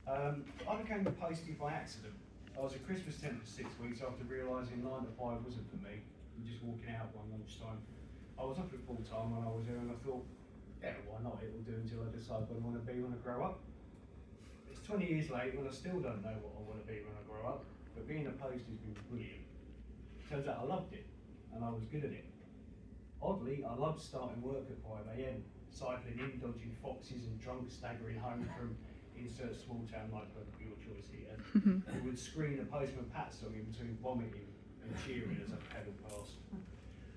I became a postie by accident. I was a Christmas temp for 6 weeks after realising 9 to 5 wasn't for me. And just walking out one lunchtime. I was offered full time when I was there, and I thought, yeah, why not? It'll do until I decide what I want to be when I grow up. It's 20 years later, and I still don't know what I want to be when I grow up. But being a postie's been brilliant. Turns out I loved it, and I was good at it. Oddly, I loved starting work at 5 AM, cycling in, dodging foxes and drunk staggering home from insert small town nightclub, your choice here. Who would scream the Postman Pat song in between vomiting and cheering as I pedalled past.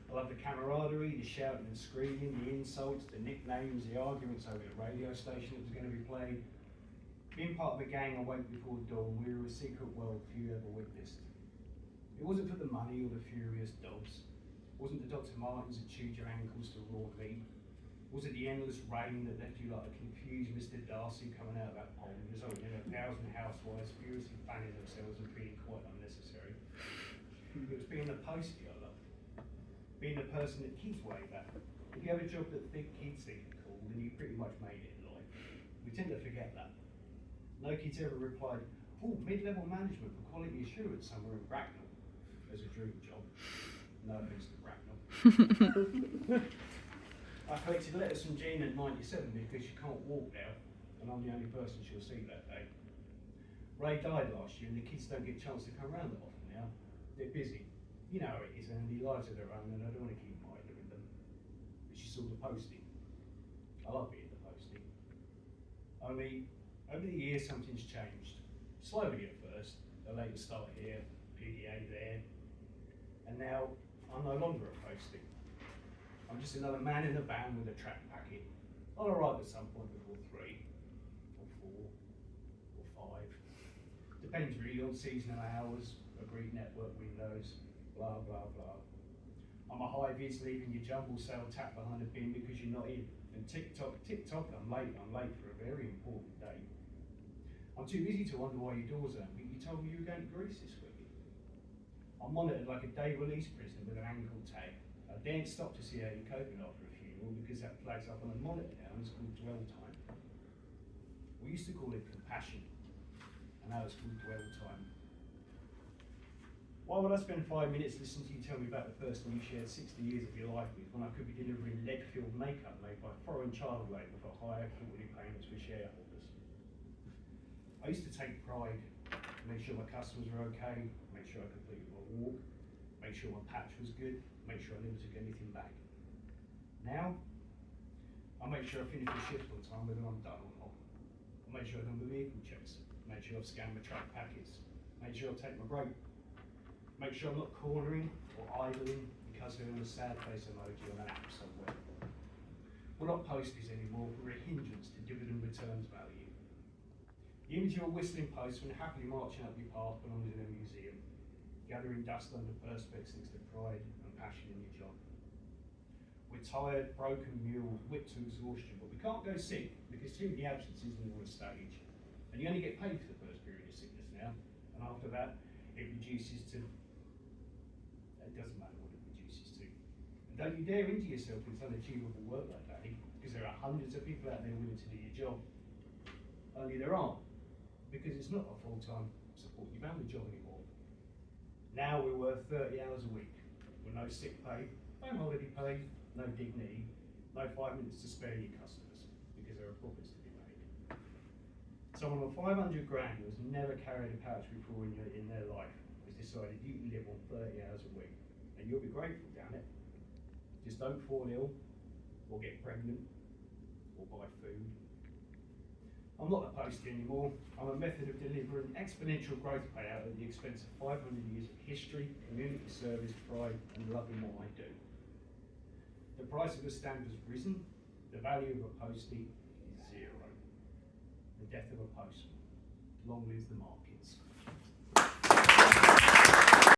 I loved the camaraderie, the shouting and screaming, the insults, the nicknames, the arguments over the radio station that was going to be played. Being part of a gang awake before dawn, we were a secret world few ever witnessed. It wasn't for the money or the furious dogs. It wasn't the Dr. Martens that chewed your ankles to raw meat. Was it the endless rain that left you like a confused Mr. Darcy coming out of that pond, resulting in 1,000 housewives furiously fanning themselves and feeling quite unnecessary? It was being the postie I loved. Being the person that kids wave at. If you have a job that kids think are cool, then you pretty much made it in life. We tend to forget that. No kids ever replied, oh, mid-level management for quality assurance somewhere in Bracknell as a dream job. No offence to Bracknell. I collected letters from Jean at 97 because she can't walk now, and I'm the only person she'll see that day. Ray died last year, and the kids don't get a chance to come around that often now. They're busy. You know how it is, and the lives of their own, and I don't want to keep idling them. But she saw the postie. I love being the postie. Only, over the years, something's changed. Slowly at first, a later start here, PDA there, and now I'm no longer a postie. I'm just another man in a van with a track packet. I'll arrive at some point before 3, or 4, or 5. Depends really on seasonal hours, agreed network windows, blah, blah, blah. I'm a high vis leaving your jumble sale tap behind a bin because you're not in. And tick tock, I'm late for a very important day. I'm too busy to wonder why your doors aren't, but you told me you were going to Greece this week. I'm monitored like a day release prisoner with an ankle tag. I daren't stop to see how you're coping after a funeral because that flags up on a monitor now and it's called dwell time. We used to call it compassion, and now it's called dwell time. Why would I spend 5 minutes listening to you tell me about the person you shared 60 years of your life with when I could be delivering lead-filled makeup made by foreign child labour for higher quarterly payments for shareholders? I used to take pride, make sure my customers were okay, make sure I completed my walk, make sure my patch was good, make sure I never took anything back. Now, I make sure I finish the shift on time whether I'm done or not. I make sure I've done the vehicle checks, make sure I've scanned my truck packets, make sure I've taken my break, make sure I'm not cornering or idling because they're on a sad face emoji on an app somewhere. We're not posties anymore, we're a hindrance to dividend returns value. The image of a whistling postman happily marching up your path belongs in a museum, gathering dust under perspex next to pride and passion in your job. We're tired, broken mules, whipped to exhaustion, but we can't go sick because tyranny absence isn't on a stage. And you only get paid for the first period of sickness now, and after that, it reduces to, it doesn't matter what it reduces to. And don't you dare injure yourself with unachievable work like that, because there are hundreds of people out there willing to do your job. Only there aren't, because it's not a full-time support your family job anymore. Now we're worth 30 hours a week, with no sick pay, no holiday pay, no dignity, no 5 minutes to spare your customers, because there are profits to be made. Someone on 500 grand who has never carried a pouch before in their life has decided you can live on 30 hours a week, and you'll be grateful, damn it. Just don't fall ill, or get pregnant, or buy food. I'm not a postie anymore. I'm a method of delivering exponential growth payout at the expense of 500 years of history, community service, pride, and loving what I do. The price of a stamp has risen. The value of a postie is 0. The death of a postman. Long live the markets.